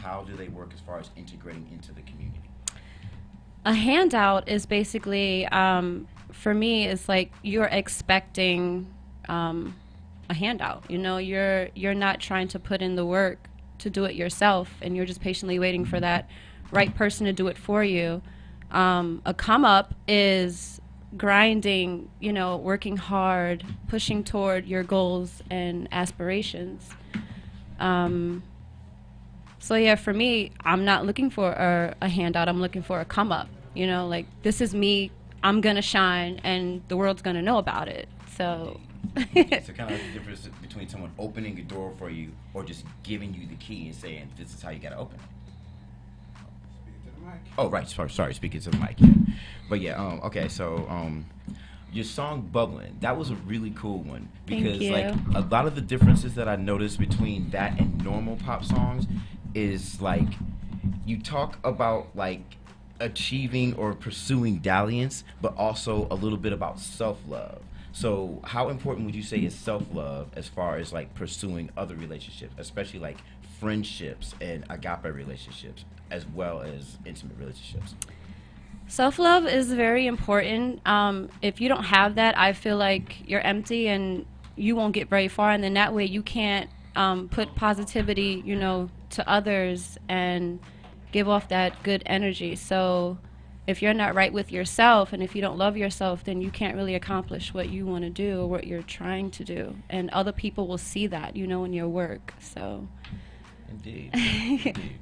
how do they work as far as integrating into the community? A handout is basically, for me, it's like you're expecting a handout. You know, you're not trying to put in the work to do it yourself, and you're just patiently waiting for that right person to do it for you. A come up is grinding, you know, working hard, pushing toward your goals and aspirations. Um, so yeah, for me, I'm not looking for a handout. I'm looking for a come up. You know, like this is me. I'm gonna shine, and the world's gonna know about it. So. It's a kind of difference between someone opening a door for you or just giving you the key and saying this is how you gotta open it. Speak to the mic. Oh right, sorry, speaking to the mic. Yeah. But yeah, okay, so your song "Bubbling," that was a really cool one Thank because you. like a lot of the differences that I noticed between that and normal pop songs is like you talk about like achieving or pursuing dalliance, but also a little bit about self-love. So how important would you say is self-love as far as like pursuing other relationships, especially like friendships and agape relationships, as well as intimate relationships? Self-love is very important. If you don't have that, I feel like you're empty and you won't get very far. And then that way you can't put positivity, you know, to others and give off that good energy. So if you're not right with yourself and if you don't love yourself, then you can't really accomplish what you want to do or what you're trying to do. And other people will see that, you know, in your work. So. Indeed. Indeed.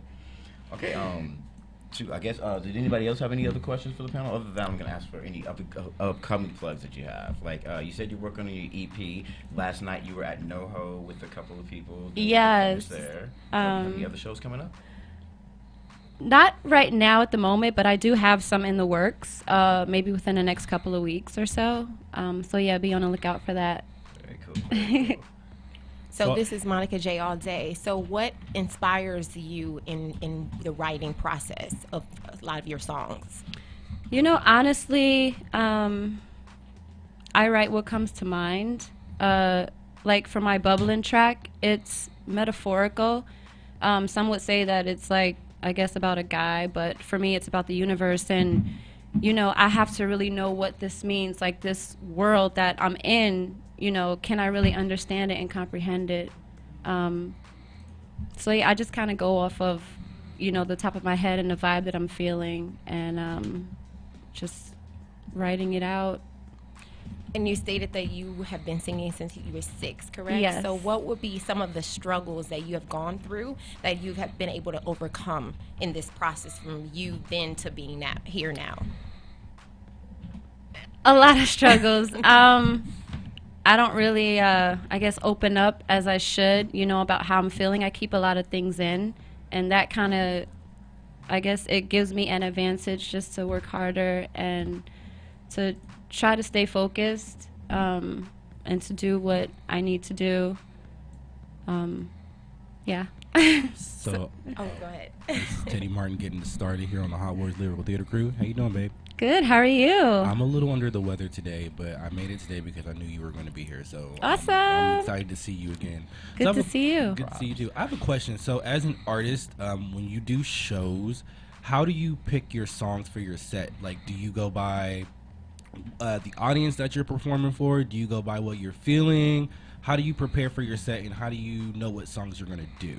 Okay. I guess. Did anybody else have any other questions for the panel? Other than that, I'm gonna ask for any upcoming plugs that you have. Like you said, you're working on your EP. Last night you were at NoHo with a couple of people. Yes. There. Any other shows coming up? Not right now at the moment, but I do have some in the works, maybe within the next couple of weeks or so. So yeah, be on the lookout for that. Very cool. Very cool. So this is Monica J all day. So what inspires you in the writing process of a lot of your songs? You know, honestly, I write what comes to mind. Like for my bubbling track, it's metaphorical. Some would say that it's like, I guess, about a guy, but for me it's about the universe. And you know, I have to really know what this means, like this world that I'm in, you know, can I really understand it and comprehend it? So yeah, I just kind of go off of, you know, the top of my head and the vibe that I'm feeling, and just writing it out. And you stated that you have been singing since you were 6, correct? Yes. So what would be some of the struggles that you have gone through that you have been able to overcome in this process from you then to being here now? A lot of struggles. I don't really, I guess, open up as I should, you know, about how I'm feeling. I keep a lot of things in, and that kind of, I guess, it gives me an advantage just to work harder and to try to stay focused, and to do what I need to do. Yeah. So, Oh, go ahead. this is Teddy Martin getting started here on the HOTWORDZ Lyrical Theatre crew. How you doing, babe? Good. How are you? I'm a little under the weather today, but I made it today because I knew you were going to be here. So Awesome. I'm excited to see you again. Good So I to have a- see you. Good to see you too. I have a question. So as an artist, when you do shows, how do you pick your songs for your set? Like, do you go by the audience that you're performing for? Do you go by what you're feeling? How do you prepare for your set, and how do you know what songs you're going to do?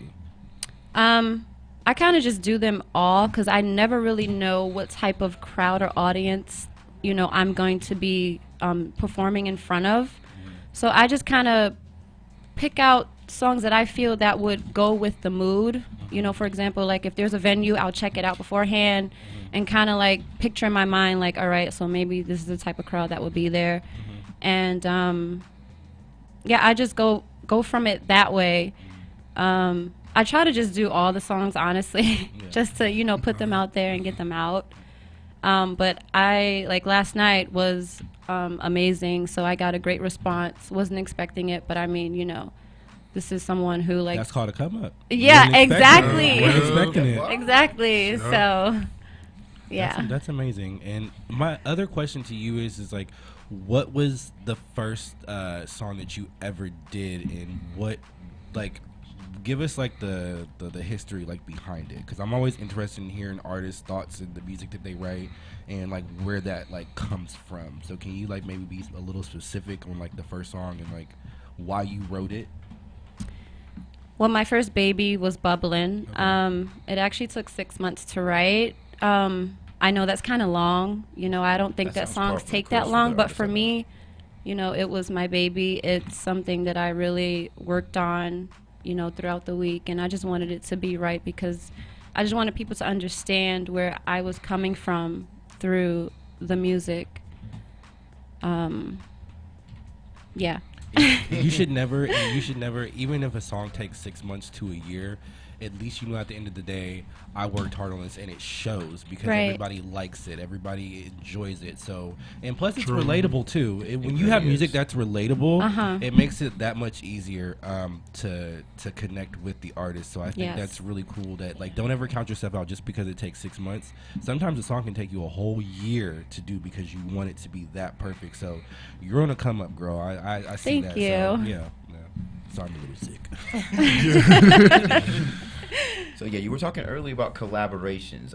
I kind of just do them all because I never really know what type of crowd or audience, you know, I'm going to be performing in front of. So I just kind of pick out songs that I feel that would go with the mood. You know, for example, like if there's a venue, I'll check it out beforehand and kind of like picture in my mind, like, all right, so maybe this is the type of crowd that would be there. And yeah, I just go from it that way. I try to just do all the songs, honestly, just to, you know, put them out there and get them out. But like last night was amazing, so I got a great response. Wasn't expecting it, but I mean, you know, this is someone who like... That's called a come up. Yeah, Wasn't expecting exactly. it. Wasn't expecting it. Exactly. So, yeah. That's amazing. And my other question to you is like, what was the first song that you ever did, and what, like, give us like the history like behind it, because I'm always interested in hearing artists' thoughts and the music that they write and like where that like comes from. So can you like maybe be a little specific on like the first song and like why you wrote it? Well, my first baby was Bubbling. Okay. It actually took 6 months to write. I know that's kind of long. You know, I don't think That that sounds songs par for take the that course for long, the but artist, for I know. me, you know, it was my baby. It's something that I really worked on, you know, throughout the week, and I just wanted it to be right because I just wanted people to understand where I was coming from through the music. Yeah. You should never, even if a song takes 6 months to a year, at least you know at the end of the day, I worked hard on this and it shows because Right. everybody likes it, everybody enjoys it. So, and plus it's True. relatable too. When you have really music is. that's relatable, Uh-huh. it makes it that much easier to connect with the artist. So I think Yes. that's really cool. That like don't ever count yourself out just because it takes 6 months. Sometimes a song can take you a whole year to do because you want it to be that perfect. So you're on a come up, girl. I see Thank that. you. So, yeah. Sorry, I'm a little sick. So yeah, you were talking earlier about collaborations.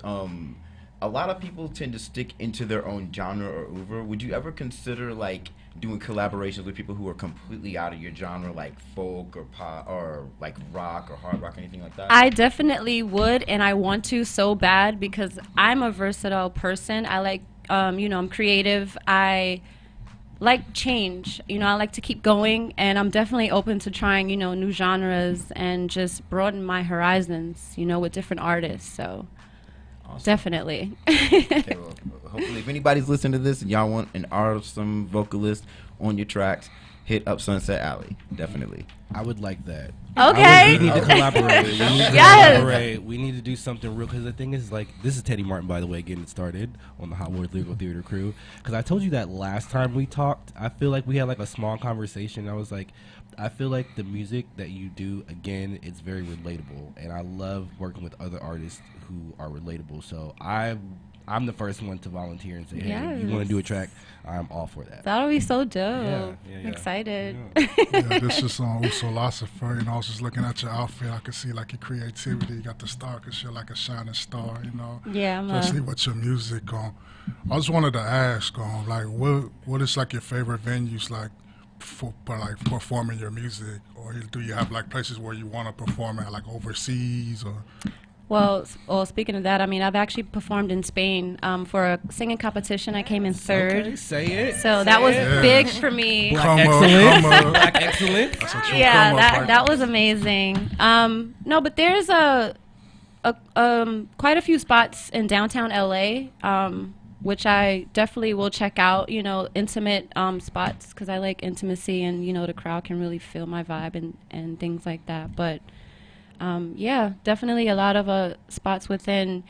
A lot of people tend to stick into their own genre or oeuvre. Would you ever consider like doing collaborations with people who are completely out of your genre, like folk or pop or like rock or hard rock, anything like that? I definitely would, and I want to so bad because I'm a versatile person. I like, you know, I'm creative. I like change. You know, I like to keep going, and I'm definitely open to trying, you know, new genres and just broaden my horizons, you know, with different artists. So Awesome. definitely. Okay, well, hopefully, if anybody's listening to this and y'all want an awesome vocalist on your tracks, hit up Sunset Alley. Definitely. I would like that. Okay. We need to collaborate. We need to Yes. collaborate. We need to do something real. Because the thing is, like, this is Teddy Martin, by the way, getting it started on the HOTWORDZ Lyrical Theatre crew. Because I told you that last time we talked, I feel like we had like a small conversation. I was like, I feel like the music that you do, again, it's very relatable, and I love working with other artists who are relatable. So I'm the first one to volunteer and say, hey, you want to do a track? I'm all for that. That'll be so dope. Yeah. I'm excited. Yeah, this is on Usolasifer. You know, I was just looking at your outfit. I could see like your creativity. You got the star because you're like a shining star, you know. Yeah, I'm Especially with your music. I just wanted to ask, like, what is like your favorite venues like for like performing your music, or do you have like places where you want to perform at, like overseas or? Well, speaking of that, I mean, I've actually performed in Spain for a singing competition. I came in third. Okay, say it. So that was it. big for me. Come Excellent. up. Black excellence. That's what you Yeah, come up like. that was amazing. No, but there's quite a few spots in downtown LA, which I definitely will check out. You know, intimate spots because I like intimacy, and you know the crowd can really feel my vibe and things like that. But yeah, definitely a lot of spots within.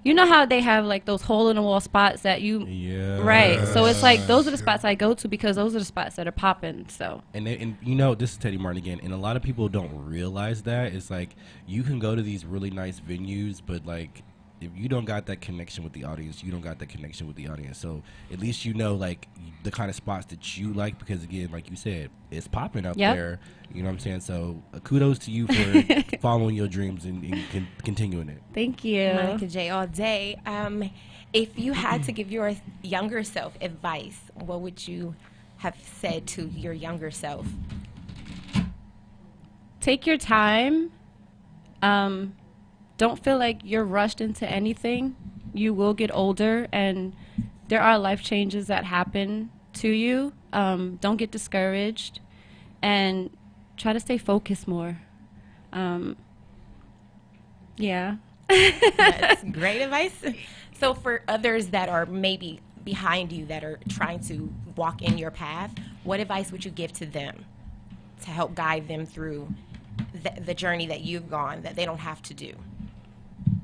You know how they have like those hole in the wall spots that you. Yeah. Right. So it's like those are the spots I go to because those are the spots that are popping. So. And you know, this is Teddy Martin again, and a lot of people don't realize that. It's like you can go to these really nice venues, but like if you don't got that connection with the audience, you don't got that connection with the audience. So at least you know like the kind of spots that you like, because again, like you said, it's popping out Yep. there. You know what I'm saying? So kudos to you for following your dreams and continuing it. Thank you. Monica J all day. If you had to give your younger self advice, what would you have said to your younger self? Take your time. Don't feel like you're rushed into anything. You will get older, and there are life changes that happen to you. Don't get discouraged, and try to stay focused more. Yeah. That's great advice. So for others that are maybe behind you that are trying to walk in your path, what advice would you give to them to help guide them through the journey that you've gone that they don't have to do?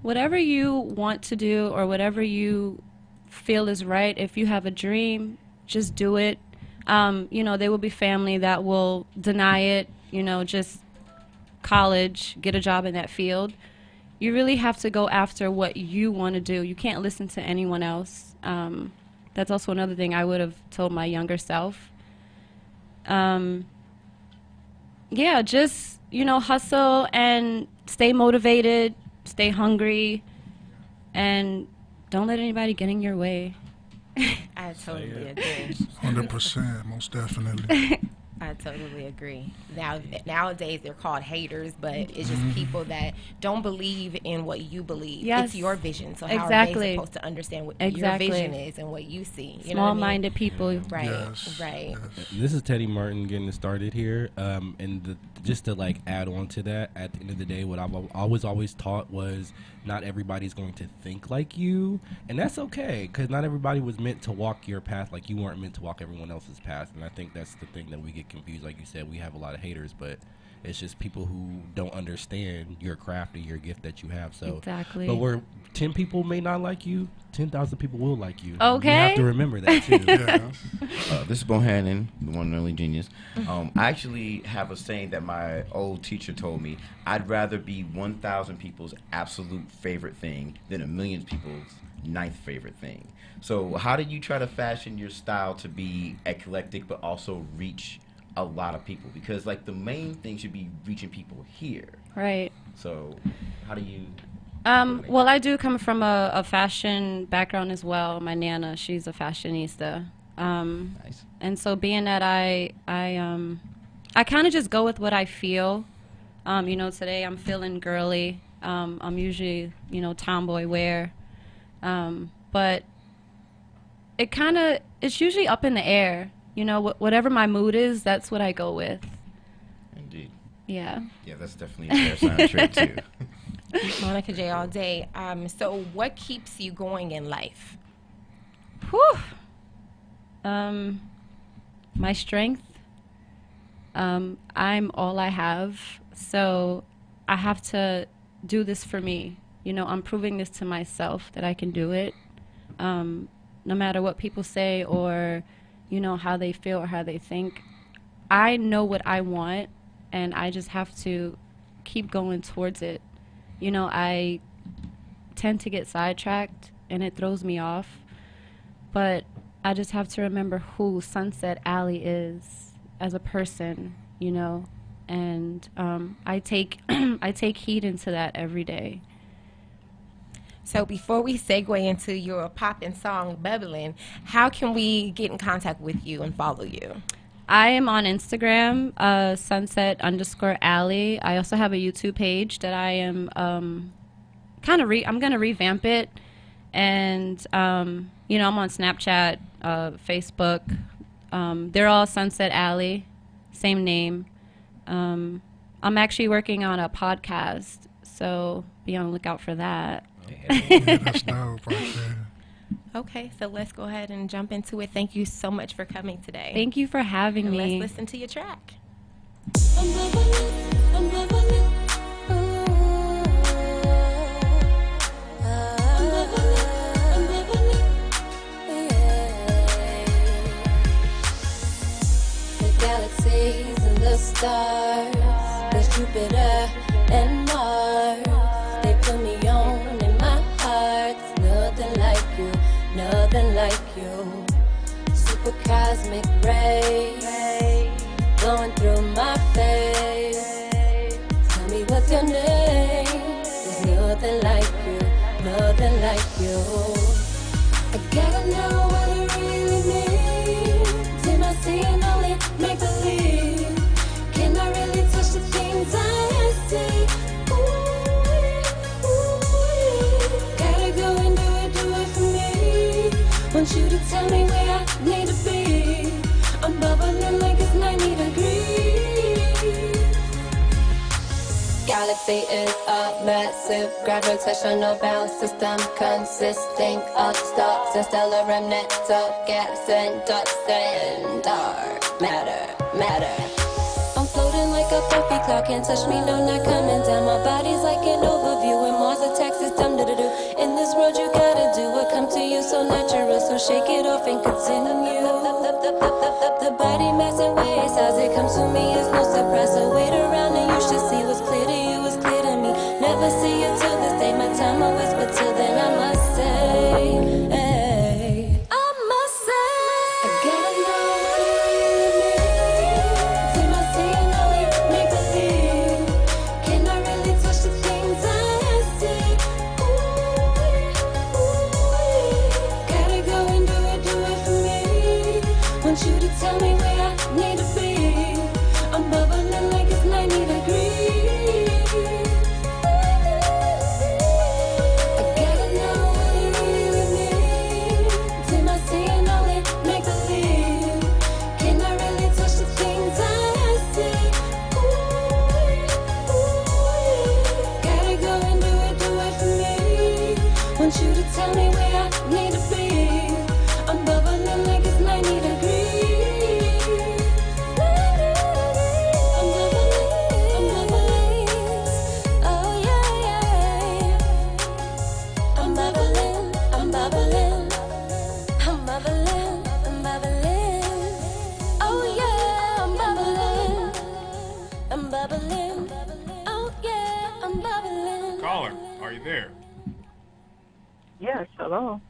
Whatever you want to do or whatever you feel is right, if you have a dream, just do it. You know, there will be family that will deny it, you know, just college, get a job in that field. You really have to go after what you want to do. You can't listen to anyone else. That's also another thing I would have told my younger self. You Yeah, just, hustle and stay motivated, stay hungry, and don't let anybody get in your way. I totally agree. 100%, most definitely. I totally agree. Nowadays they're called haters, but it's just people that don't believe in what you believe. Yes. It's your vision. So how are Exactly. they supposed to understand what Exactly. your vision is and what you see? You know what I mean? Small-minded people. Right. Yes, Right. yes. This is Teddy Martin getting it started here. Just to like add on to that, at the end of the day, what I've always taught was not everybody's going to think like you, and that's okay, because not everybody was meant to walk your path like you weren't meant to walk everyone else's path. And I think that's the thing that we get confused. Like you said, we have a lot of haters, but it's just people who don't understand your craft and your gift that you have. So, Exactly. but where 10 people may not like you, 10,000 people will like you. Okay. You have to remember that too. Yeah. This is Bohannon, the one and only genius. I actually have a saying that my old teacher told me. I'd rather be 1,000 people's absolute favorite thing than a million people's ninth favorite thing. So how did you try to fashion your style to be eclectic but also reach a lot of people? Because like the main thing should be reaching people here. Right. So how do you... Well, I do come from a fashion background as well. My Nana, she's a fashionista. Nice. And so being that I kind of just go with what I feel. Today I'm feeling girly. I'm usually, tomboy wear. But it's usually up in the air. Whatever my mood is, that's what I go with. Indeed. Yeah. Yeah, that's definitely a fair sound trait too. Monica J all day. So what keeps you going in life? Whew. My strength. I'm all I have, so I have to do this for me. I'm proving this to myself that I can do it. No matter what people say or, how they feel or how they think. I know what I want, and I just have to keep going towards it. I tend to get sidetracked, and it throws me off. But I just have to remember who Sunset Alley is as a person, and I take I take heed into that every day. So before we segue into your poppin' song, Bubbling, how can we get in contact with you and follow you? I am on Instagram, sunset_alley. I also have a YouTube page that I am I'm going to revamp it. And, I'm on Snapchat, Facebook. They're all Sunset Alley, same name. I'm actually working on a podcast, so be on the lookout for that. Yeah, that's dope right there. Okay, so let's go ahead and jump into it. Thank you so much for coming today. Thank you for having And me. let's listen to your track. I'm bubbling, I'm bubbling. I'm bubbling, yeah. The galaxies and the stars, there's Jupiter and Mars. They put me on in my heart. Nothing like you, nothing like you. Super cosmic rays going through my face. Tell me what's your name? There's nothing like you, nothing like you. I gotta know what it really means. Am I seeing only make believe? Can I really touch the things I see? Ooh, gotta go and do it for me. Want you to tell me where I need to be. I'm bubbling like it's 90 degrees. Galaxy is a massive gravitational balance system consisting of stars and stellar remnants of gas and dust and dark matter. I'm floating like a puppy cloud, can't touch me, no, not coming down. My body's like an overview, and Mars attack system, do-do-do. In this world you gotta do what come to you so natural, so shake it off and continue. The body mass and waist, as it comes to me is no surprise. So wait around and you should see what's clear to you is clear to me. Never see you till this day, my time I waste, but till then I must say, hey, I must say, I gotta know what it really means. Am I seeing only make tell me where I need to be. I'm bubbling like it's 90 degrees. I'm bubbling. Oh yeah, yeah. I'm bubbling. I'm bubbling. I'm bubbling. I'm bubbling. Oh yeah, I'm bubbling. I'm bubbling. Oh yeah, I'm bubbling. Caller, are you there? Yes, hello.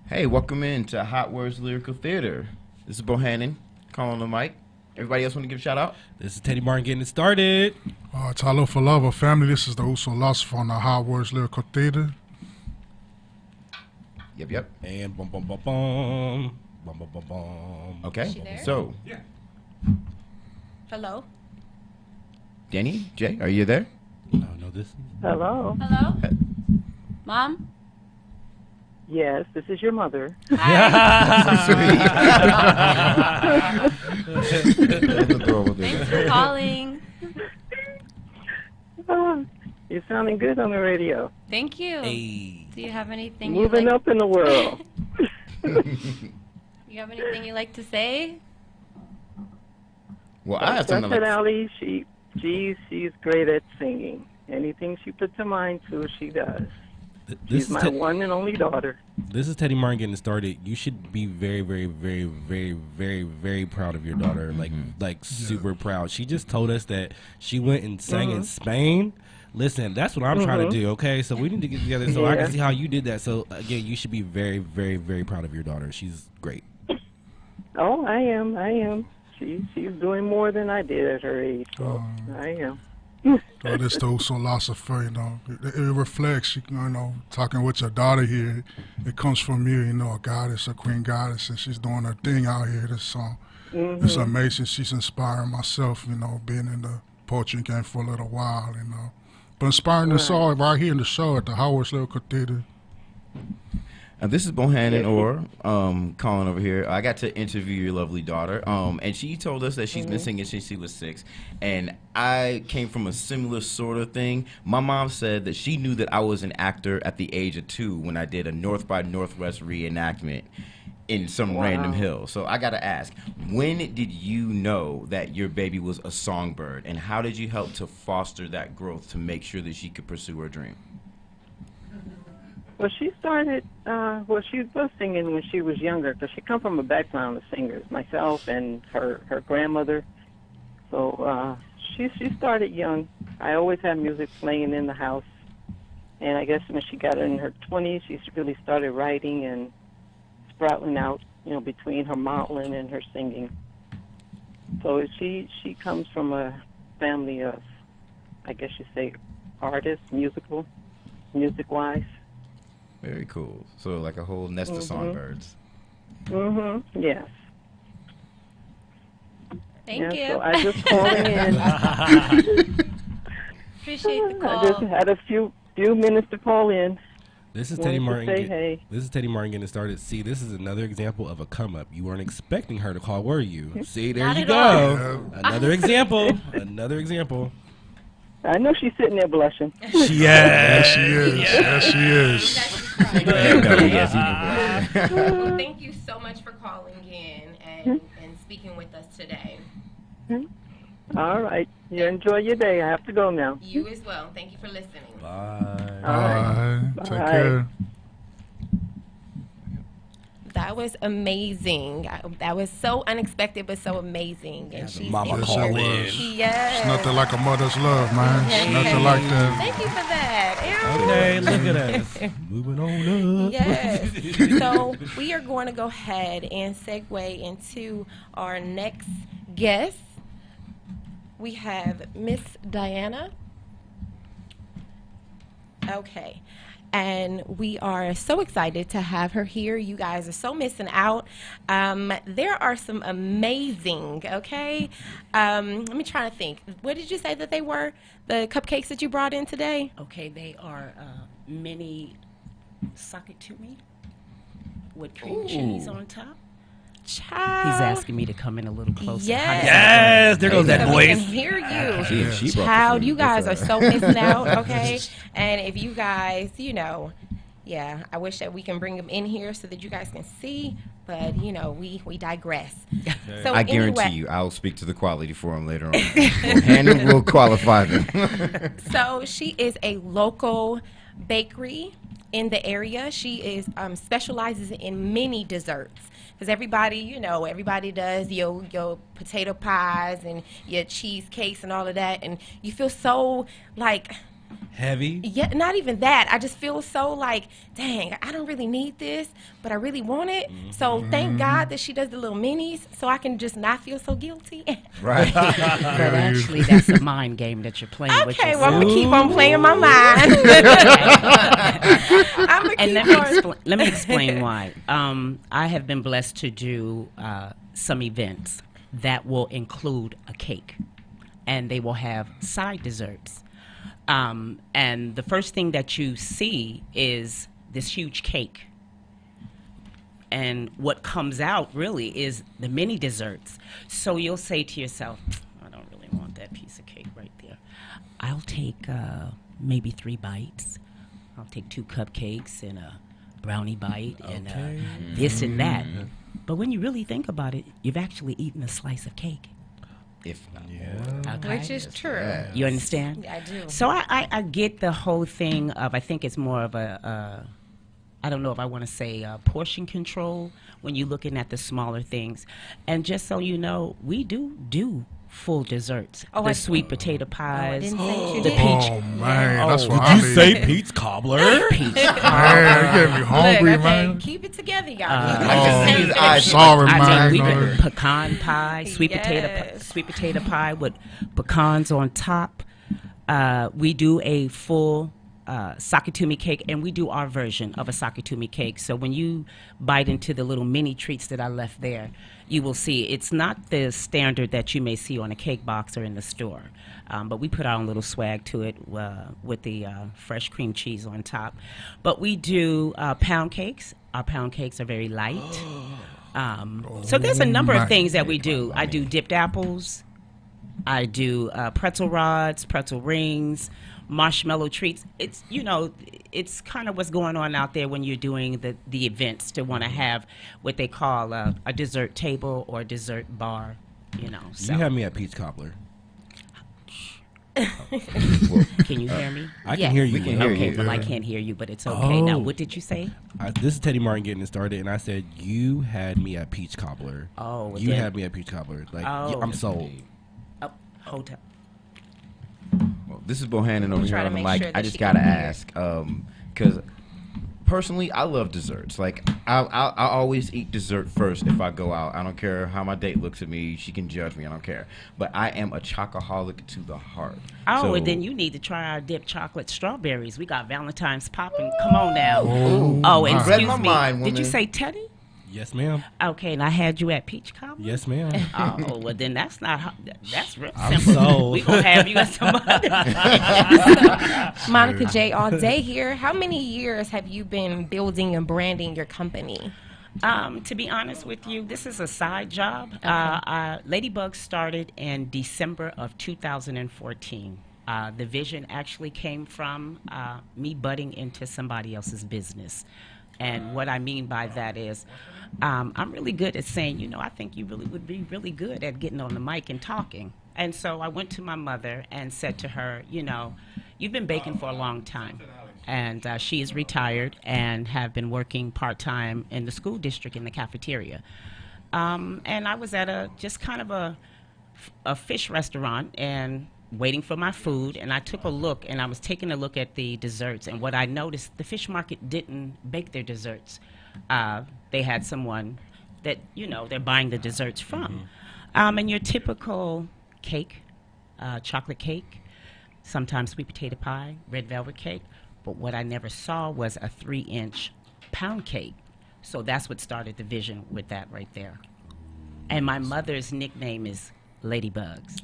Hey, welcome in to HOTWORDZ Lyrical Theatre. This is Bohannon calling the mic. Everybody else want to give a shout out? This is Teddy Martin getting it started. Talo for Love, family. This is the Uso Philosopher on the HOTWORDZ Lyrical Theatre. Yep. And bum bum bum bum. Bum bum bum bum. Okay. She there? So, Hello. Danny, Jay, are you there? No, this. Hello. Hello? Mom? Yes, this is your mother. Thanks for calling. You're sounding good on the radio. Thank you. Hey. Do you have anything Moving you like? up in the world. You have anything you like to say? Well, I have That's something it, like Ali. She's great at singing. Anything she puts her mind to, she does. This She's is my one and only daughter. This is Teddy Martin getting it started. You should be very, very, very, very, very, very proud of your daughter. Like super proud. She just told us that she went and sang in Spain. Listen, that's what I'm trying to do. Okay, so we need to get together so I can see how you did that. So again, you should be very, very, very proud of your daughter. She's great. Oh, I am. She's doing more than I did at her age. So I am. This the Uso Philosopher, it reflects, talking with your daughter here. It comes from you, a goddess, a queen goddess, and she's doing her thing out here. This song, it's amazing. She's inspiring myself, being in the poetry game for a little while, But inspiring us all right here in the show at the HOTWORDZ Lyrical Theatre. this is Bohannon calling over here. I got to interview your lovely daughter, and she told us that she's been singing since she was 6. And I came from a similar sort of thing. My mom said that she knew that I was an actor at the age of 2 when I did a North by Northwest reenactment in some random hill. So I got to ask, when did you know that your baby was a songbird, and how did you help to foster that growth to make sure that she could pursue her dream? Well, she started, she was singing when she was younger, because she come from a background of singers, myself and her grandmother. So she started young. I always had music playing in the house. And I guess when she got in her 20s, she really started writing and sprouting out, between her modeling and her singing. So she comes from a family of, I guess you say, artists, music-wise. Very cool. So like a whole nest of songbirds. Yes. Thank you. So I just calling in. Appreciate the call. I just had a few minutes to call in. This is Wanted Teddy to Martin. say hey. This is Teddy Martin getting it started. See, this is another example of a come up. You weren't expecting her to call, were you? See, there Not you at go. Another example. Another example. I know she's sitting there blushing. Yes, she is. Yes, she is. Well, thank you so much for calling in and speaking with us today. All right. You enjoy your day. I have to go now. You as well. Thank you for listening. Bye. All right. Take Bye. care. That was amazing. That was so unexpected, but so amazing. And she's mama in call here. in. Yes. It's nothing like a mother's love, man. It's nothing like that. Thank you for that. Ew. Okay, look at us. Moving on up. Yes. So we are going to go ahead and segue into our next guest. We have Miss Diana. Okay. And we are so excited to have her here. You guys are so missing out. There are some amazing, okay? Let me try to think. What did you say that they were? The cupcakes that you brought in today? Okay, they are mini sock it to me with cream cheese on top. Child. He's asking me to come in a little closer. Yes. How does that Yes, there goes that So we can voice. hear you. She brought Child, the you food. guys Good are for so her. missing out, okay? And if you guys, Yeah, I wish that we can bring them in here so that you guys can see, but you know, we digress. So I guarantee anyway, you, I'll speak to the quality for them later on. Hannah will qualify them. so she is a local bakery in the area. She is specializes in mini desserts. Because everybody, you know, everybody does your potato pies and your cheesecakes and all of that, and you feel so like Heavy. yeah, not even that. I just feel so like, dang, I don't really need this, but I really want it. So thank God that she does the little minis, so I can just not feel so guilty. Right. But actually, that's a mind game that you're playing with Okay, yourself. well, I'm gonna keep on playing my mind. I'm gonna And keep on. let me explain why. I have been blessed to do some events that will include a cake, and they will have side desserts. And the first thing that you see is this huge cake. And what comes out really is the mini desserts. So you'll say to yourself, I don't really want that piece of cake right there. I'll take maybe 3 bites. I'll take 2 cupcakes and a brownie bite and this and that. But when you really think about it, you've actually eaten a slice of cake. If not Okay? Which is true. You understand? I do. So I get the whole thing of, I think it's more of a, I don't know if I want to say portion control when you're looking at the smaller things. And just so you know, we do full desserts. Oh, the I- sweet potato I pies, didn't think you the did. peach. Oh man, that's what Did I you need. say Pete's cobbler? Peach. Man, you get me hungry, Look, okay, man. keep it together, y'all. I can see his eyes. Sorry, I man. mean, we No. did pecan pie, Yes. sweet potato pie with pecans on top. We do a full sakatumi cake, and we do our version of a sakatumi cake. So when you bite into the little mini treats that I left there, you will see it's not the standard that you may see on a cake box or in the store. But we put our own little swag to it with the fresh cream cheese on top. But we do pound cakes. Our pound cakes are very light. So there's a number of things that we do. I do dipped apples. I do pretzel rods, pretzel rings, marshmallow treats. It's, you know, it's kind of what's going on out there when you're doing the events to want to have what they call a dessert table or a dessert bar, you know. So. You had me at Pete's cobbler. Can you hear me? I Yes. can hear you. We can well. hear Okay, you. well, I can't hear you, but it's okay. Now, Oh. what did you say? This is Teddy Martin getting it started, and I said you had me at Pete's cobbler. Oh, well, You then- had me at Pete's cobbler. Like Oh. I'm sold. Oh, hold up. Well, this is Bohannon over here try to on the make mic. sure I that just she gotta can hear. ask, because personally, I love desserts. Like I always eat dessert first if I go out. I don't care how my date looks at me; she can judge me. I don't care. But I am a chocoholic to the heart. Oh, So- and then you need to try our dipped chocolate strawberries. We got Valentine's popping. Come on now. Oh, and my. excuse Read my me. mind, Did you woman. say Teddy? Yes, ma'am. Okay, and I had you at Peach Cobbler? Yes, ma'am. Oh, well, then that's not how, that's real I'm simple. sold. We gonna have you at some Monica J all day here. How many years have you been building and branding your company? To be honest with you, this is a side job. Ladybug started in December of 2014. The vision actually came from me butting into somebody else's business. And what I mean by that is I'm really good at saying, you know, I think you really would be really good at getting on the mic and talking. And so I went to my mother and said to her, you know, you've been baking for a long time. And she is retired and have been working part-time in the school district in the cafeteria. And I was at just kind of a fish restaurant and waiting for my food, and I took a look, and I was taking a look at the desserts, and what I noticed, the fish market didn't bake their desserts. They had someone that, you know, they're buying the desserts from. And your typical cake, chocolate cake, sometimes sweet potato pie, red velvet cake, but what I never saw was a 3-inch pound cake. So that's what started the vision with that right there. And my mother's nickname is Ladybugs.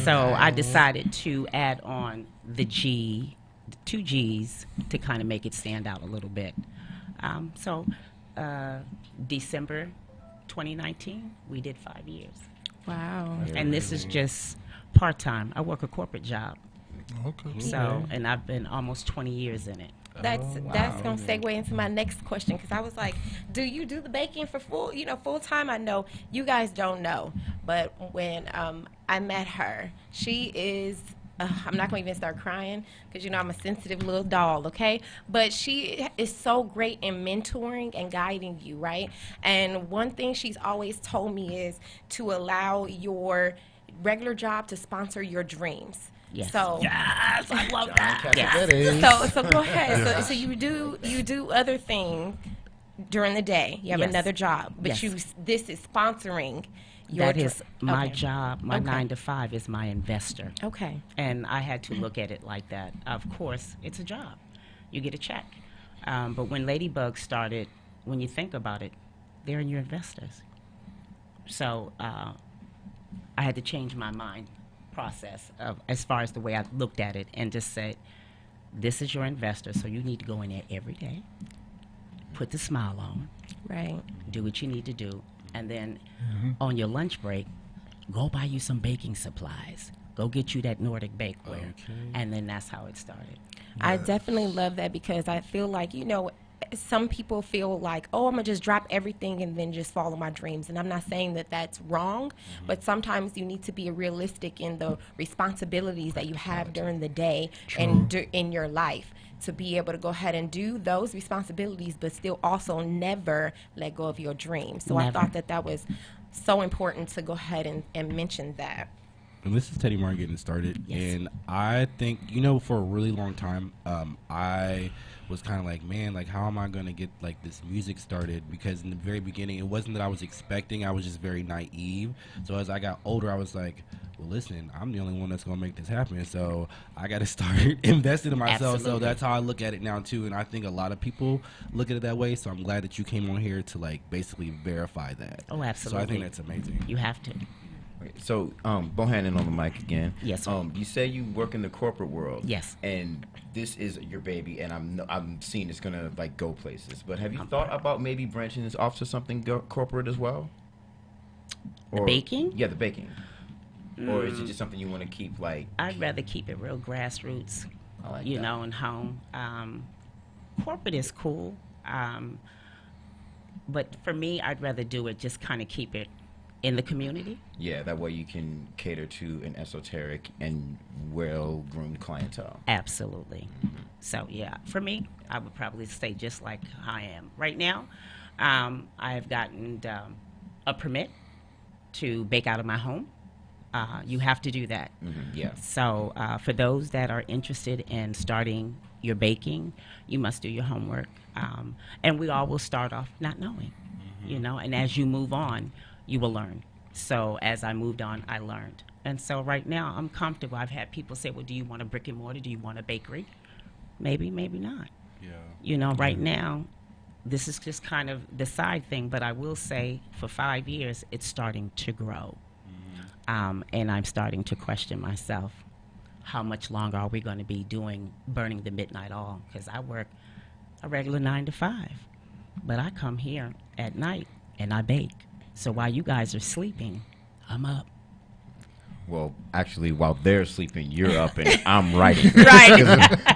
So I decided to add on the 2 G's to kind of make it stand out a little bit. December 2019, we did 5 years. Wow. And this is just part-time. I work a corporate job. Okay. So, and I've been almost 20 years in it. That's gonna segue into my next question, because I was like, do you do the baking for full time? I know you guys don't know, but when I met her, she is. I'm not going to even start crying because I'm a sensitive little doll, okay? But she is so great in mentoring and guiding you, right? And one thing she's always told me is to allow your regular job to sponsor your dreams. Yes. So Yes, I love that. yes. So go ahead. So you do other things during the day. You have Yes. another job, but Yes. this is sponsoring your That is my okay. job. My Okay. 9 to 5 is my investor. Okay. And I had to look at it like that. Of course, it's a job. You get a check. But when Ladybug started, when you think about it, they're your investors. So I had to change my mind process of, as far as the way I looked at it, and just said, this is your investor, so you need to go in there every day, put the smile on, Right. do what you need to do, and then on your lunch break, go buy you some baking supplies. Go get you that Nordic bakeware. And then that's how it started. I definitely love that, because I feel like, some people feel like, oh, I'm going to just drop everything and then just follow my dreams. And I'm not saying that that's wrong, but sometimes you need to be realistic in the responsibilities that you have during the day and in your life, to be able to go ahead and do those responsibilities, but still also never let go of your dreams. So I Never. thought that was so important to go ahead and mention that. And this is Teddy Martin getting started. Yes. And I think, for a really long time, I was kind of like, man, like, how am I going to get, like, this music started? Because in the very beginning, it wasn't that I was expecting. I was just very naive. So as I got older, I was like, well, listen, I'm the only one that's going to make this happen. So I got to start investing in myself. Absolutely. So that's how I look at it now, too. And I think a lot of people look at it that way. So I'm glad that you came on here to, like, basically verify that. Oh, absolutely. So I think that's amazing. You have to. Okay, so, Bohannon on the mic again. Yes, sir. You say you work in the corporate world. Yes. And this is your baby, and I'm seeing it's gonna like go places. But have you thought about maybe branching this off to something corporate as well? The baking? Yeah, the baking. Or is it just something you want to keep like? I'd rather keep it real grassroots, I like you that. know, and home. Corporate is cool, but for me, I'd rather do it, just kind of keep it in the community. Yeah, that way you can cater to an esoteric and well-groomed clientele. Absolutely. So yeah, for me, I would probably stay just like I am right now. I have gotten a permit to bake out of my home. You have to do that. Yeah. So for those that are interested in starting your baking, you must do your homework. And we all will start off not knowing, and as you move on, you will learn. So as I moved on, I learned. And so right now, I'm comfortable. I've had people say, well, do you want a brick and mortar? Do you want a bakery? Maybe, maybe not. Yeah. Right now, this is just kind of the side thing, but I will say for 5 years, it's starting to grow. And I'm starting to question myself. How much longer are we going to be burning the midnight oil? Because I work a regular 9 to 5, but I come here at night and I bake. So while you guys are sleeping, I'm up. Well, actually, while they're sleeping, you're up and I'm writing. Right.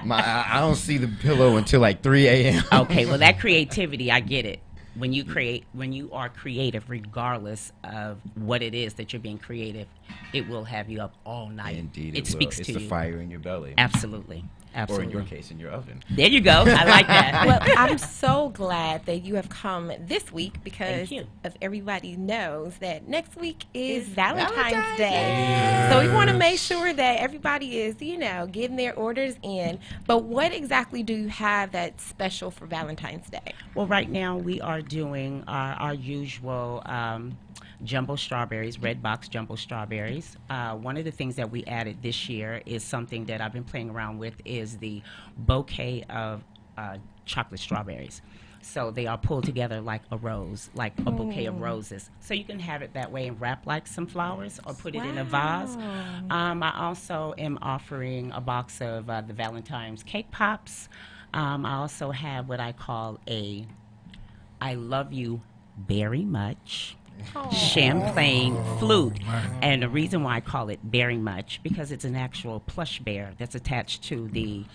I don't see the pillow until like 3 a.m. Okay, well, that creativity, I get it. When you are creative, regardless of what it is that you're being creative, it will have you up all night. Indeed, it will. speaks It's to the you. fire in your belly. Absolutely. Or Absolutely. in your case, in your oven. There you go. I like that. Well, I'm so glad that you have come this week, because Thank you. of everybody knows that next week is It's Valentine's Valentine's Day. So we want to make sure that everybody is, getting their orders in. But what exactly do you have that's special for Valentine's Day? Well, right now we are doing our usual jumbo strawberries, red box jumbo strawberries. One of the things that we added this year is something that I've been playing around with, is the bouquet of chocolate strawberries. So they are pulled together like a rose, like a bouquet of roses. So you can have it that way and wrap like some flowers or put it in a vase. I also am offering a box of the Valentine's cake pops. I also have what I call a I love you very much Champlain flute. man. And the reason why I call it Berry Much, because it's an actual plush bear that's attached to the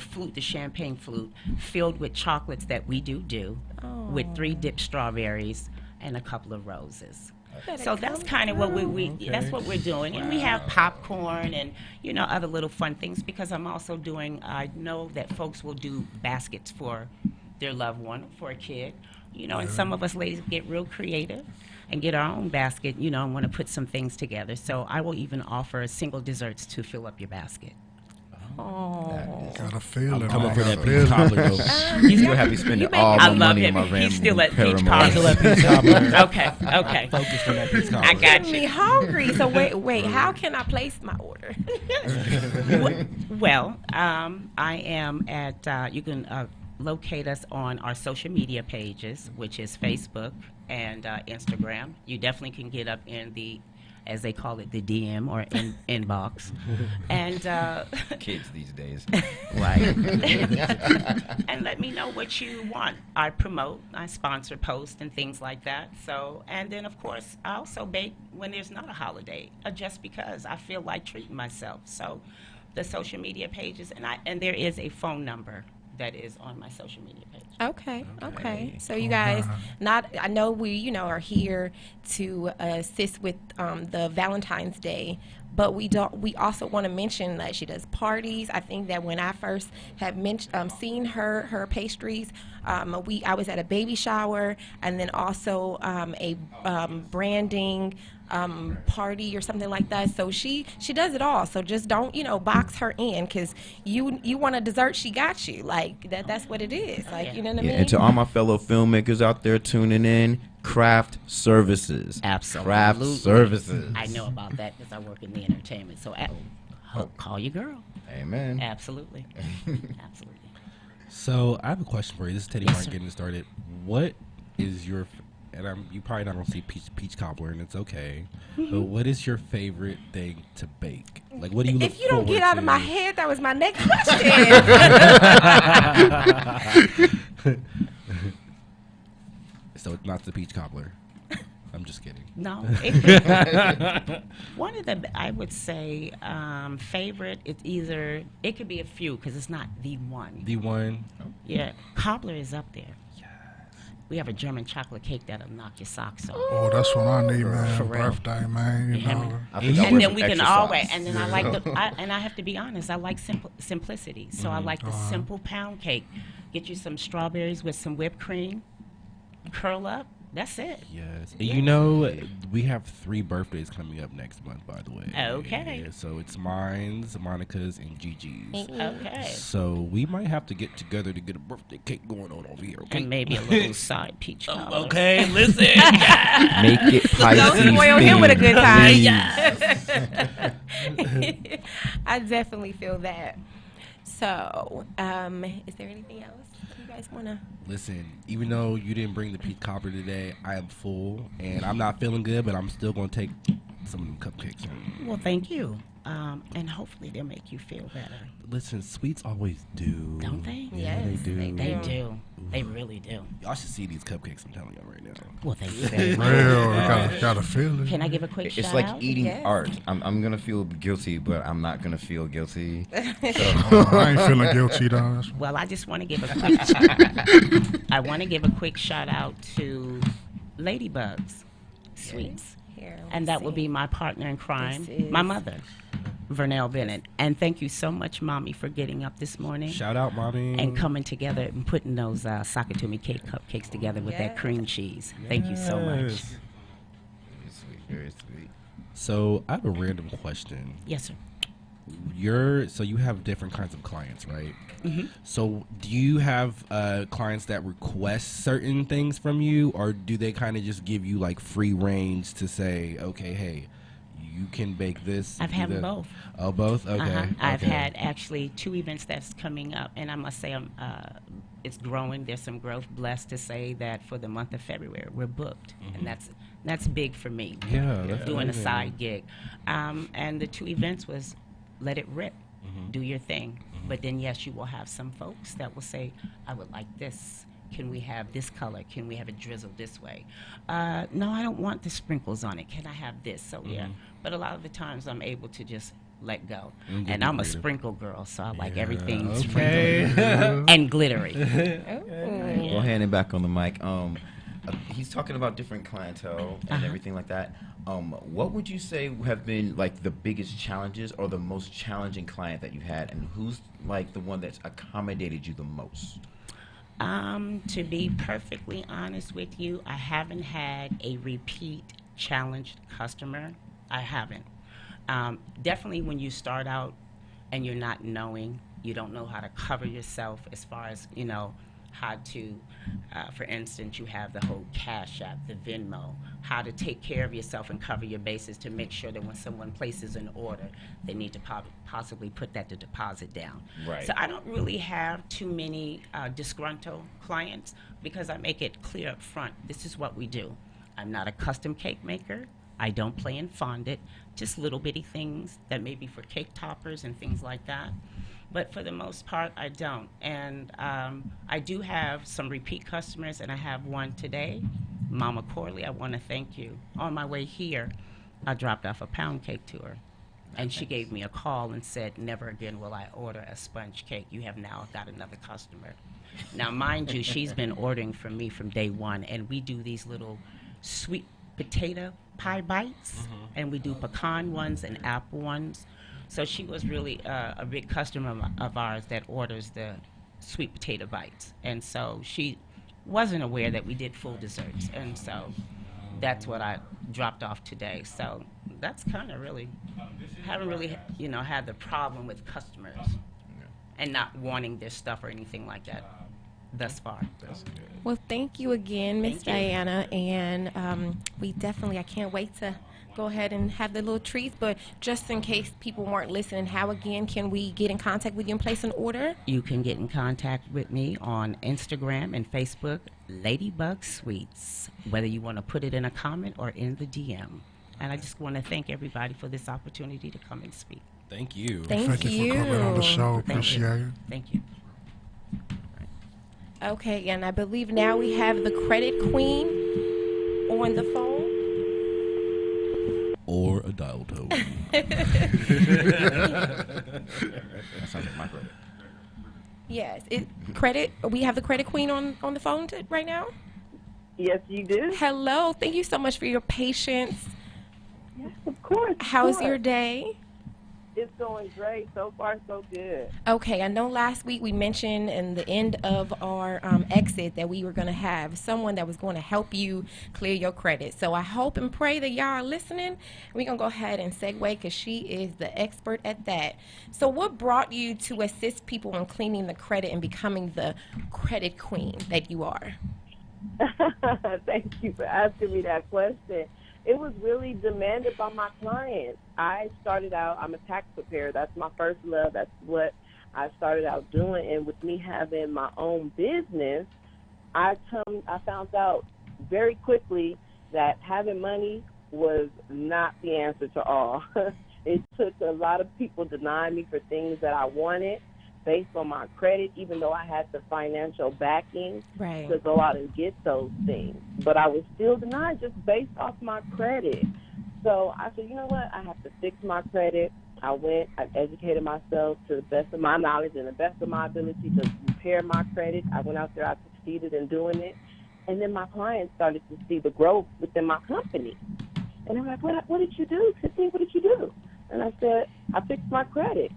flute, the champagne flute, filled with chocolates that we do, with 3 dipped strawberries and a couple of roses. So that's kind of what that's what we're doing. And we have popcorn and, you know, other little fun things, because I'm also doing, I know that folks will do baskets for their loved one, for a kid, you know, and some of us ladies get real creative and get our own basket, you know, and want to put some things together. So I will even offer single desserts to fill up your basket. Got a feeling. Coming for Got that a peach feeling. cobbler though. He's gonna have me spending all I my love money him. on my He's still at random peach caramel. Still that peach cobbler. Okay. Focus on that peach cobbler. I got Me you. hungry. So wait. How can I place my order? Well, I am at, you can locate us on our social media pages, which is Facebook and Instagram. You definitely can get up in the, as they call it, the DM or inbox. And Kids these days. right. And let me know what you want. I promote, I sponsor posts and things like that. So, and then of course, I also bake when there's not a holiday, just because I feel like treating myself. So, the social media pages, and there is a phone number that is on my social media page. Okay. So you guys, I know we, you know, are here to assist with the Valentine's Day, but we also want to mention that she does parties. I think that when I first have seen her pastries, I was at a baby shower, and then also a branding party or something like that. So she does it all. So just don't, you know, box her in, because you want a dessert, she got you. Like that's what it is. Like, you know what I mean? And to all my fellow filmmakers out there tuning in, craft services. Absolutely. Craft services. I know about that because I work in the entertainment. So call your girl. Amen. Absolutely. Absolutely. So I have a question for you. This is Teddy Yes, Martin sir. getting started. What is your and you probably not gonna see peach cobbler, and it's okay. But what is your favorite thing to bake? Like, what do you look If you don't get forward out of to? my head, that was my next question. So it's not the peach cobbler. I'm just kidding. No. One of the, I would say, favorite, it could be a few because it's not the one. The one. Yeah. Cobbler is up there. We have a German chocolate cake that'll knock your socks off. Oh, that's what I need, man. For real. Birthday, man. You know. I think I'll And wear then some we can extra always, socks. and then I like and I have to be honest, I like simplicity. So I like the simple pound cake. Get you some strawberries with some whipped cream, curl up. That's it. Yes. And you know, we have 3 birthdays coming up next month, by the way. Okay. Yeah, so it's mine's, Monica's, and Gigi's. Okay. So we might have to get together to get a birthday cake going on over here, okay? And maybe a little side peach cobbler. Okay, listen. Make it Pisces Don't spoil him with a good themed, time. please. I definitely feel that. So, is there anything else you guys want to? Listen, even though you didn't bring the peach cobbler today, I am full, and I'm not feeling good, but I'm still going to take some of them cupcakes home. Well, thank you. And hopefully they'll make you feel better. Listen, sweets always do. Don't they? Yeah, they Yes, do. they They do. They really do. Y'all should see these cupcakes I'm telling y'all right now. Well, thank you very much. Real, gotta feel it. Can I give a quick It's shout like out? eating Yes. art. I'm gonna feel guilty, but I'm not gonna feel guilty. I ain't feeling guilty though. That's Well, I just want to give a quick I want to give a quick shout out to Ladybugs Sweets. Here, And let's that will see. be my partner in crime, This is- my mother, Vernell Bennett. And thank you so much, Mommy, for getting up this morning Shout out, mommy. and coming together and putting those Sakatumi cake cupcakes together with that Yeah. cream cheese. Thank you so much. Yes. Very sweet, very sweet. So I have a random question. Yes, sir. So you have different kinds of clients, right? Mm-hmm. So do you have clients that request certain things from you, or do they kind of just give you like free range to say, okay, hey, you can bake this? I've do had that? both. Oh, both? Okay. I've okay. had actually 2 events that's coming up, and I must say it's growing. There's some growth. Blessed to say that for the month of February we're booked, and that's big for me. Yeah, that's Doing amazing. a side gig, and the 2 events was let it rip, do your thing. But then yes, you will have some folks that will say, I would like this Can we have this color? Can we have it drizzled this way? No, I don't want the sprinkles on it. Can I have this? So yeah, but a lot of the times I'm able to just let go. And I'm a sprinkle girl, so I like everything sprinkled and glittery. We'll hand it back on the mic. He's talking about different clientele and everything like that. What would you say have been like the biggest challenges or the most challenging client that you had, and who's like the one that's accommodated you the most? To be perfectly honest with you, I haven't had a repeat challenged customer. I haven't. Definitely when you start out and you're not knowing, you don't know how to cover yourself as far as, you know, how to, for instance, you have the whole Cash App, the Venmo, how to take care of yourself and cover your bases to make sure that when someone places an order, they need to possibly put that deposit down. Right. So I don't really have too many disgruntled clients because I make it clear up front, this is what we do. I'm not a custom cake maker. I don't play in fondant, just little bitty things that may be for cake toppers and things like that. But for the most part, I don't. And I do have some repeat customers, and I have one today. Mama Corley, I want to thank you. On my way here, I dropped off a pound cake to her. And she gave me a call and said, never again will I order a sponge cake. You have now got another customer. Now, mind you, she's been ordering from me from day one, and we do these little sweet potato pie bites, and we do pecan ones and apple ones. So she was really a big customer of ours that orders the sweet potato bites. And so she wasn't aware that we did full desserts. And so that's what I dropped off today. So that's kind of really, haven't really, you know, had the problem with customers and not wanting their stuff or anything like that thus far. That's good. Well, thank you again, Miss Thank you. Diana. And we definitely, I can't wait to go ahead and have the little treats. But just in case people weren't listening, how again can we get in contact with you and place an order? You can get in contact with me on Instagram and Facebook, Ladybug Sweets, whether you want to put it in a comment or in the DM. And I just want to thank everybody for this opportunity to come and speak. Thank you. Thank you for coming on the show. Thank Appreciate you. it. Thank you. Okay, and I believe now we have the credit queen on the phone. Or a dial tone. That sounds like my credit. Yes, credit. We have the credit queen on the phone right now. Yes, you do. Hello, thank you so much for your patience. Yes, of course. How's your day? It's going great. So far, so good. Okay, I know last week we mentioned in the end of our exit that we were going to have someone that was going to help you clear your credit. So I hope and pray that y'all are listening. We're going to go ahead and segue because she is the expert at that. So what brought you to assist people in cleaning the credit and becoming the credit queen that you are? Thank you for asking me that question. It was really demanded by my clients. I started out, I'm a tax preparer. That's my first love. That's what I started out doing. And with me having my own business, I found out very quickly that having money was not the answer to all. It took a lot of people denying me for things that I wanted based on my credit, even though I had the financial backing to go out and get those things. But I was still denied just based off my credit. So I said, you know what, I have to fix my credit. I educated myself to the best of my knowledge and the best of my ability to repair my credit. I went out there, I succeeded in doing it. And then my clients started to see the growth within my company. And they're like, what did you do, Tiffany? What did you do? And I said, I fixed my credit.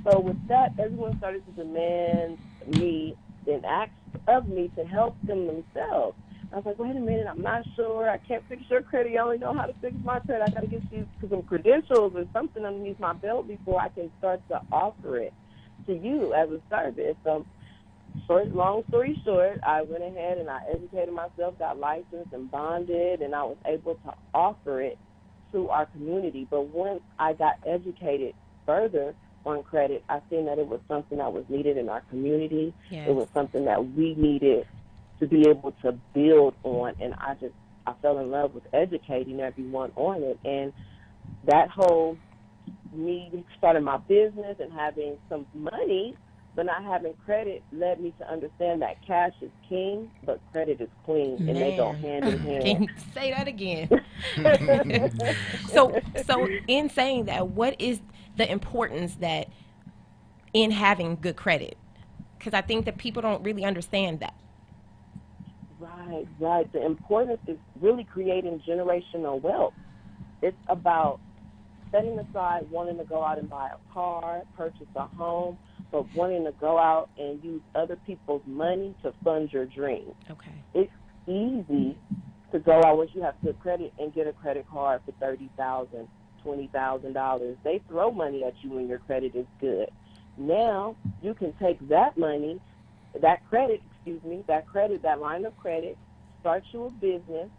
So with that, everyone started to demand me and ask of me to help them themselves. I was like, wait a minute, I'm not sure. I can't fix your credit. I only know how to fix my credit. I got to get you some credentials or something underneath my belt before I can start to offer it to you as a service. So long story short, I went ahead and I educated myself, got licensed and bonded, and I was able to offer it to our community. But once I got educated further on credit, I seen that it was something that was needed in our community. Yes. It was something that we needed to be able to build on, and I fell in love with educating everyone on it. And that whole me starting my business and having some money But not having credit led me to understand that cash is king, but credit is queen, and they go Man. hand in hand. Can you say that again? So in saying that, what is the importance that in having good credit? Because I think that people don't really understand that. Right, right. The importance is really creating generational wealth. It's about setting aside wanting to go out and buy a car, purchase a home, but wanting to go out and use other people's money to fund your dreams. Okay. It's easy to go out once you have good credit and get a credit card for $30,000, $20,000. They throw money at you when your credit is good. Now you can take that money, that line of credit, start you a business,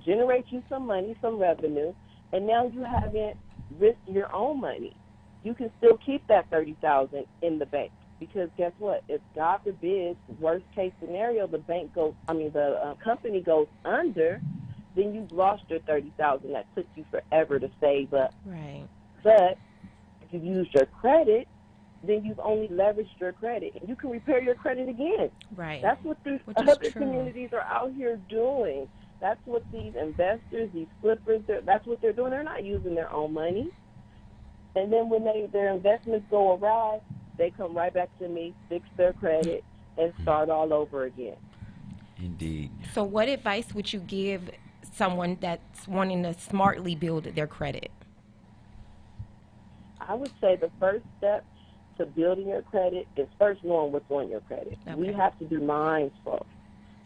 generate you some money, some revenue, and now you haven't risked your own money. You can still keep that $30,000 in the bank, because guess what? If God forbid, worst case scenario, the company goes under, then you've lost your $30,000 that took you forever to save up. Right. But if you use your credit, then you've only leveraged your credit, and you can repair your credit again. Right. That's what these other communities are out here doing. That's what these investors, these flippers, that's what they're doing. They're not using their own money. And then when their investments go awry, they come right back to me, fix their credit, and start all over again. Indeed. So what advice would you give someone that's wanting to smartly build their credit? I would say the first step to building your credit is first knowing what's on your credit. Okay. We have to be mindful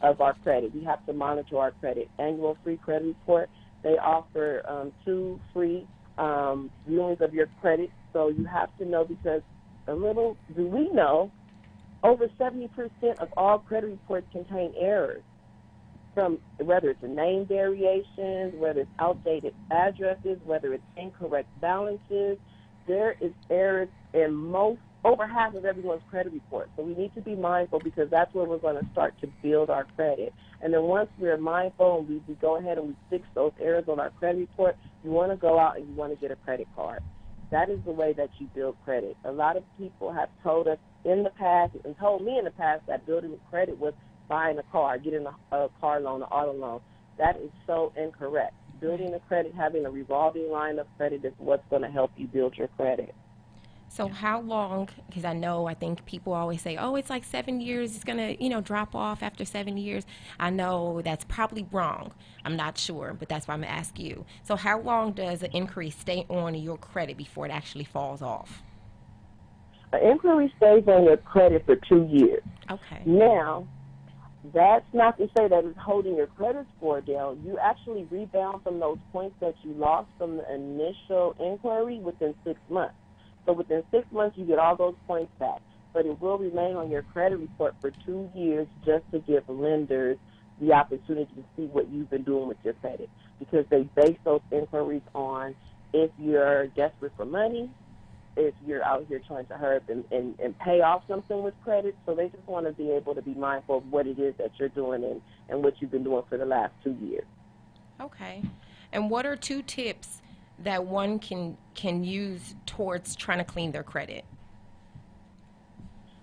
of our credit. We have to monitor our credit. Annual free credit report. They offer 2 free viewings of your credit. So you have to know, because little do we know, over 70% of all credit reports contain errors, from whether it's name variations, whether it's outdated addresses, whether it's incorrect balances. There is errors in over half of everyone's credit report. So we need to be mindful, because that's where we're going to start to build our credit. And then once we're mindful and we go ahead and we fix those errors on our credit report, you want to go out and you want to get a credit card. That is the way that you build credit. A lot of people have told us in the past, and told me in the past, that building credit was buying a car, getting a car loan, an auto loan. That is so incorrect. Building a credit, having a revolving line of credit is what's going to help you build your credit. So how long, because I think people always say, oh, it's like 7 years, it's going to, drop off after 7 years. I know that's probably wrong. I'm not sure, but that's why I'm going to ask you. So how long does an inquiry stay on your credit before it actually falls off? An inquiry stays on your credit for 2 years. Okay. Now, that's not to say that it's holding your credit score down. You actually rebound from those points that you lost from the initial inquiry within 6 months. So within 6 months, you get all those points back. But it will remain on your credit report for 2 years, just to give lenders the opportunity to see what you've been doing with your credit, because they base those inquiries on if you're desperate for money, if you're out here trying to hurry up and pay off something with credit. So they just want to be able to be mindful of what it is that you're doing and what you've been doing for the last 2 years. Okay. And what are 2 tips that one can use towards trying to clean their credit?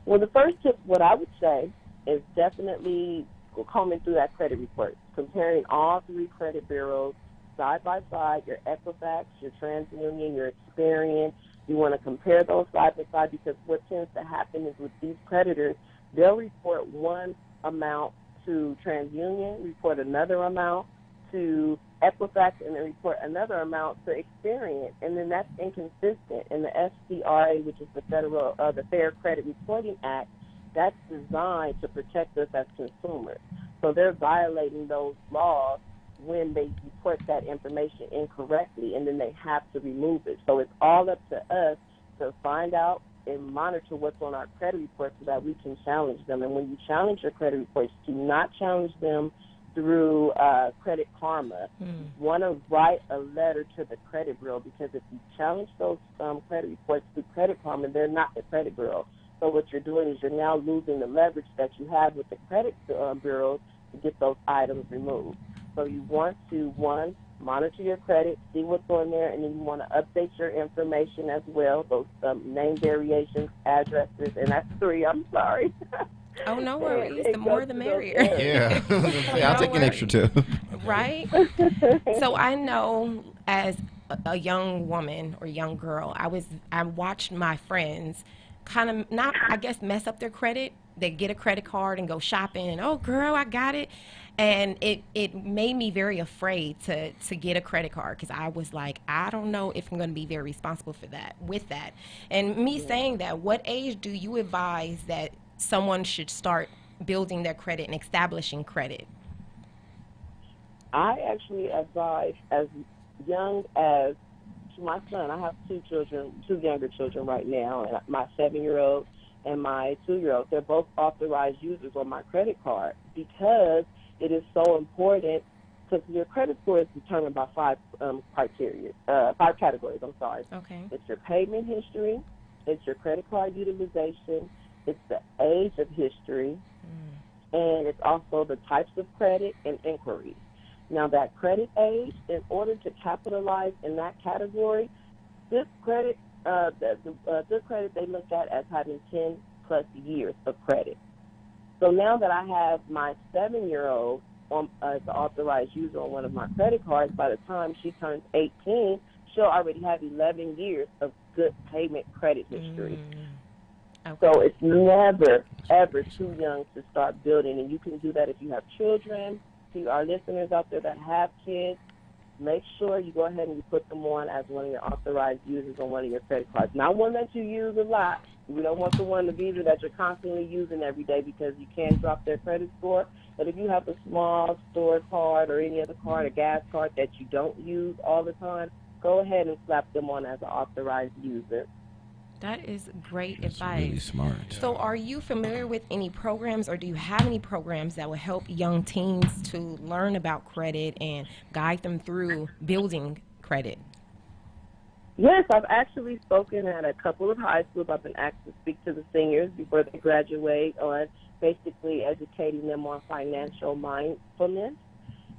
Well, the first tip, what I would say, is definitely combing through that credit report, comparing all 3 credit bureaus side by side, your Equifax, your TransUnion, your Experian. You want to compare those side by side, because what tends to happen is with these creditors, they'll report one amount to TransUnion, report another amount to Equifax, and then report another amount to Experian, and then that's inconsistent. And the FCRA, which is the the Fair Credit Reporting Act, that's designed to protect us as consumers. So they're violating those laws when they report that information incorrectly, and then they have to remove it. So it's all up to us to find out and monitor what's on our credit reports so that we can challenge them. And when you challenge your credit reports, do not challenge them through Credit Karma. Want to write a letter to the credit bureau, because if you challenge those credit reports through Credit Karma, they're not the credit bureau. So what you're doing is you're now losing the leverage that you have with the credit bureaus to get those items removed. So you want to, one, monitor your credit, see what's on there, and then you want to update your information as well, those name variations, addresses, and that's 3. I'm sorry. Oh, no worries. The more the merrier. Yeah. I'll take an extra 2. Right? So I know as a young woman or young girl, I watched my friends kind of not, I guess, mess up their credit. They get a credit card and go shopping, and, oh, girl, I got it. And it made me very afraid to get a credit card, because I was like, I don't know if I'm going to be very responsible with that. And me saying that, what age do you advise that someone should start building their credit and establishing credit? I actually advise as young as my son. I have 2 children, 2 younger children right now, and my 7-year-old and my 2-year-old. They're both authorized users on my credit card, because it is so important, because your credit score is determined by 5 criteria, 5 categories. I'm sorry. Okay. It's your payment history, it's your credit card utilization, it's the age of history, and it's also the types of credit and inquiries. Now, that credit age, in order to capitalize in that category, this credit, good credit they look at as having 10 plus years of credit. So now that I have my 7-year-old as an authorized user on one of my credit cards, by the time she turns 18, she'll already have 11 years of good payment credit history. Okay. So it's never, ever too young to start building. And you can do that if you have children. To our listeners out there that have kids, make sure you go ahead and you put them on as one of your authorized users on one of your credit cards. Not one that you use a lot. We don't want the one, the Visa, that you're constantly using every day, because you can drop their credit score. But if you have a small store card or any other card, a gas card that you don't use all the time, go ahead and slap them on as an authorized user. That is great That's advice. really smart. So are you familiar with any programs, or do you have any programs that will help young teens to learn about credit and guide them through building credit? Yes, I've actually spoken at a couple of high schools. I've been asked to speak to the seniors before they graduate on basically educating them on financial mindfulness.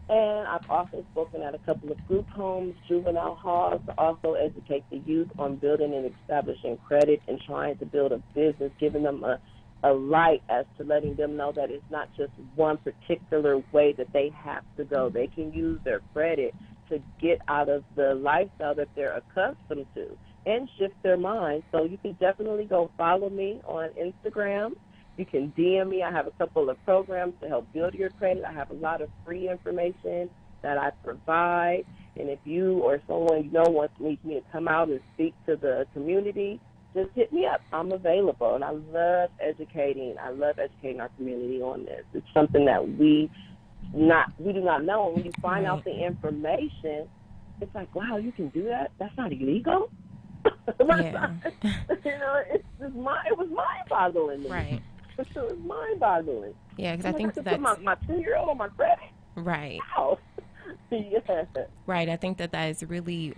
And I've also spoken at a couple of group homes, juvenile halls, to also educate the youth on building and establishing credit and trying to build a business, giving them a light as to letting them know that it's not just one particular way that they have to go. They can use their credit to get out of the lifestyle that they're accustomed to and shift their mind. So you can definitely go follow me on Instagram. You can DM me. I have a couple of programs to help build your credit. I have a lot of free information that I provide. And if you or someone you know wants me to come out and speak to the community, just hit me up. I'm available. And I love educating. I love educating our community on this. It's something that we do not know. And when you find out the information, it's like, wow, you can do that? That's not illegal? Yeah. It was mind-boggling. Right. It was mind-boggling. Yeah, because I think put that's my 2-year-old on my credit. right. Wow. Yeah. Right. I think that is really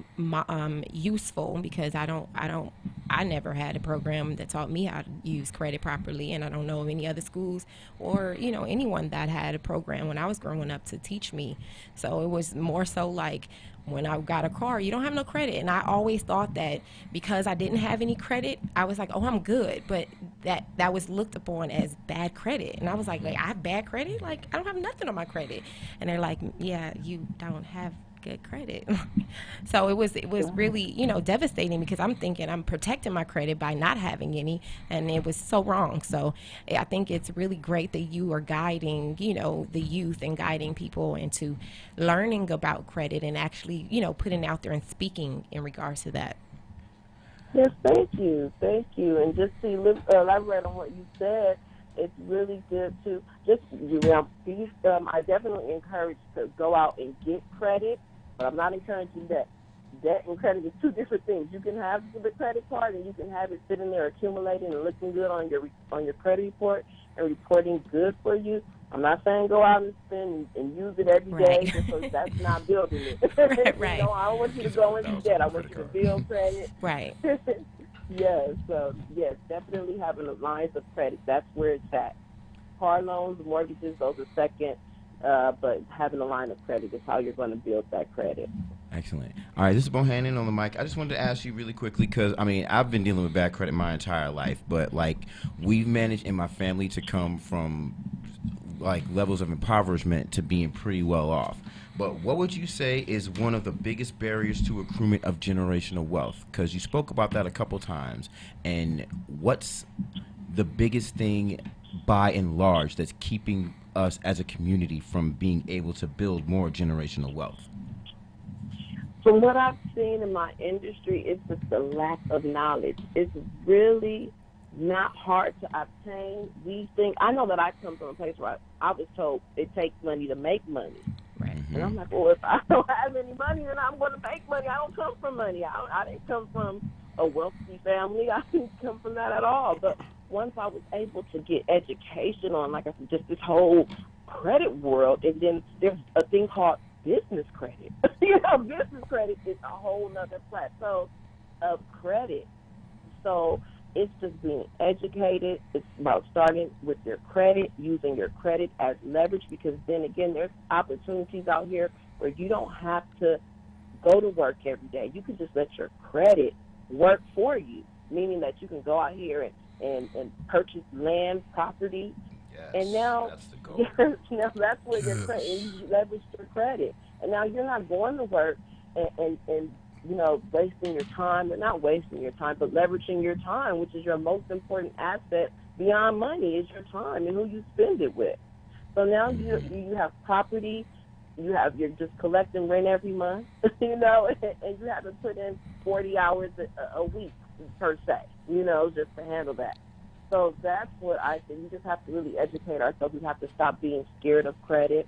useful, because I never had a program that taught me how to use credit properly, and I don't know of any other schools or anyone that had a program when I was growing up to teach me. So it was more so like, when I got a car, you don't have no credit. And I always thought that because I didn't have any credit, I was like, oh, I'm good. But that was looked upon as bad credit. And I was like, I have bad credit? Like, I don't have nothing on my credit. And they're like, yeah, you don't have good credit. So it was really, devastating, because I'm thinking I'm protecting my credit by not having any, and it was so wrong. So I think it's really great that you are guiding, the youth and guiding people into learning about credit and actually, putting out there and speaking in regards to that. Yes, thank you. And just to elaborate on what you said, it's really good to I definitely encourage to go out and get credit, but I'm not encouraging that. Debt and credit is 2 different things. You can have the credit card, and you can have it sitting there accumulating and looking good on your credit report and reporting good for you. I'm not saying go out and spend and use it every day, because that's not building it. Right. I don't want you to go into debt. I want you to build credit. Right. Yes, definitely having lines of credit. That's where it's at. Car loans, mortgages, those are second. but having a line of credit is how you're going to build that credit. Excellent. All right, this is Bohannon on the mic. I just wanted to ask you really quickly because, I mean, I've been dealing with bad credit my entire life, but, like, we've managed in my family to come from, like, levels of impoverishment to being pretty well off. But what would you say is one of the biggest barriers to accruement of generational wealth? Because you spoke about that a couple times. And what's the biggest thing, by and large, that's keeping us as a community from being able to build more generational wealth? From what I've seen in my industry, it's just the lack of knowledge. It's really not hard to obtain. I know that I come from a place where I was told it takes money to make money. Right. And I'm like, well, if I don't have any money, then I'm going to make money. I don't come from money. I didn't come from a wealthy family. I didn't come from that at all. But once I was able to get education on, like I said, just this whole credit world, and then there's a thing called business credit. Business credit is a whole nother plateau of credit. So it's just being educated. It's about starting with your credit, using your credit as leverage, because then again, there's opportunities out here where you don't have to go to work every day. You can just let your credit work for you, meaning that you can go out here and purchase land, property, and now that's the goal. now that's where your credit, you leverage your credit, and now you're not going to work and wasting your time, but not wasting your time, but leveraging your time, which is your most important asset beyond money, is your time and who you spend it with. So now you have property, you're just collecting rent every month, and you haven't put in 40 hours a week per se, just to handle that. So that's what I think. We just have to really educate ourselves. We have to stop being scared of credit.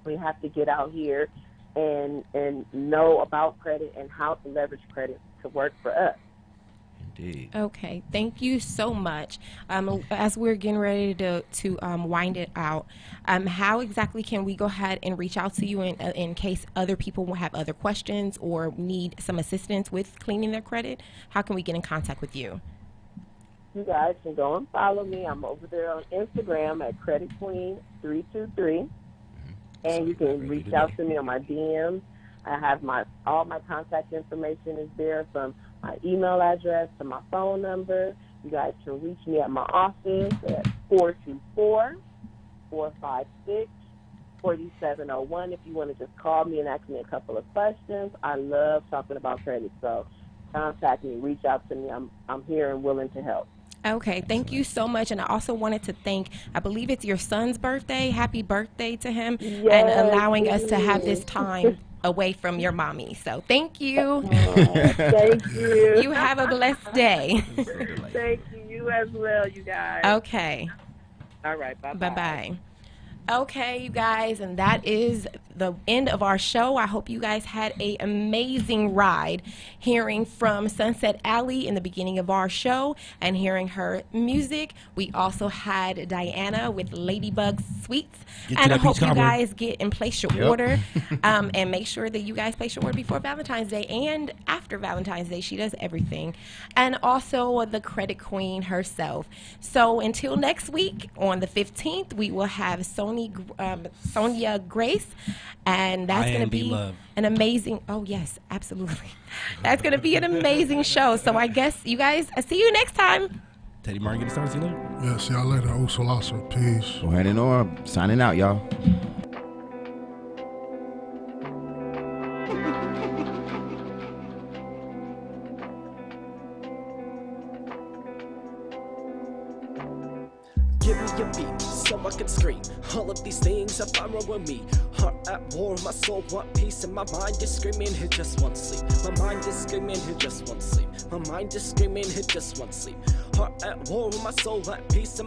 We have to get out here and know about credit and how to leverage credit to work for us. Indeed. Okay, thank you so much. As we're getting ready to wind it out, how exactly can we go ahead and reach out to you in case other people will have other questions or need some assistance with cleaning their credit? How can we get in contact with you? You guys can go and follow me. I'm over there on Instagram at Credit Queen 323. And you can reach out to me on my DMs. I have all my contact information is there, from my email address to my phone number. You guys can reach me at my office at 424-456-4701 if you want to just call me and ask me a couple of questions. I love talking about credit, so contact me, reach out to me. I'm here and willing to help. Okay, thank you so much. And I also wanted to thank, I believe it's your son's birthday. Happy birthday to him, and allowing us to have this time away from your mommy. So thank you. Thank you. You have a blessed day. Thank you. You as well, you guys. Okay. All right. Bye-bye. Bye-bye. Okay, you guys, and that is the end of our show. I hope you guys had an amazing ride hearing from Sunset Alley in the beginning of our show and hearing her music. We also had Diana with Ladybug Sweets. And I hope you guys get and place your order and make sure that you guys place your order before Valentine's Day and after Valentine's Day. She does everything. And also the Credit Queen herself. So until next week on the 15th, we will have Sonia Grace, and that's going to be an amazing, oh yes, absolutely. That's going to be an amazing show. So I guess you guys, I see you next time. Teddy Martin, get it started. See you later. Yeah, see y'all later. Usolasa. Peace. Bohannon Orb, signing out, y'all. Give me a beat so I can scream. All of these things I find wrong with me. Heart at war, my soul want peace, and my mind is screaming, who just wants sleep. My mind is screaming, who just wants sleep. My mind is screaming, who just wants sleep. Heart at war, my soul at peace, and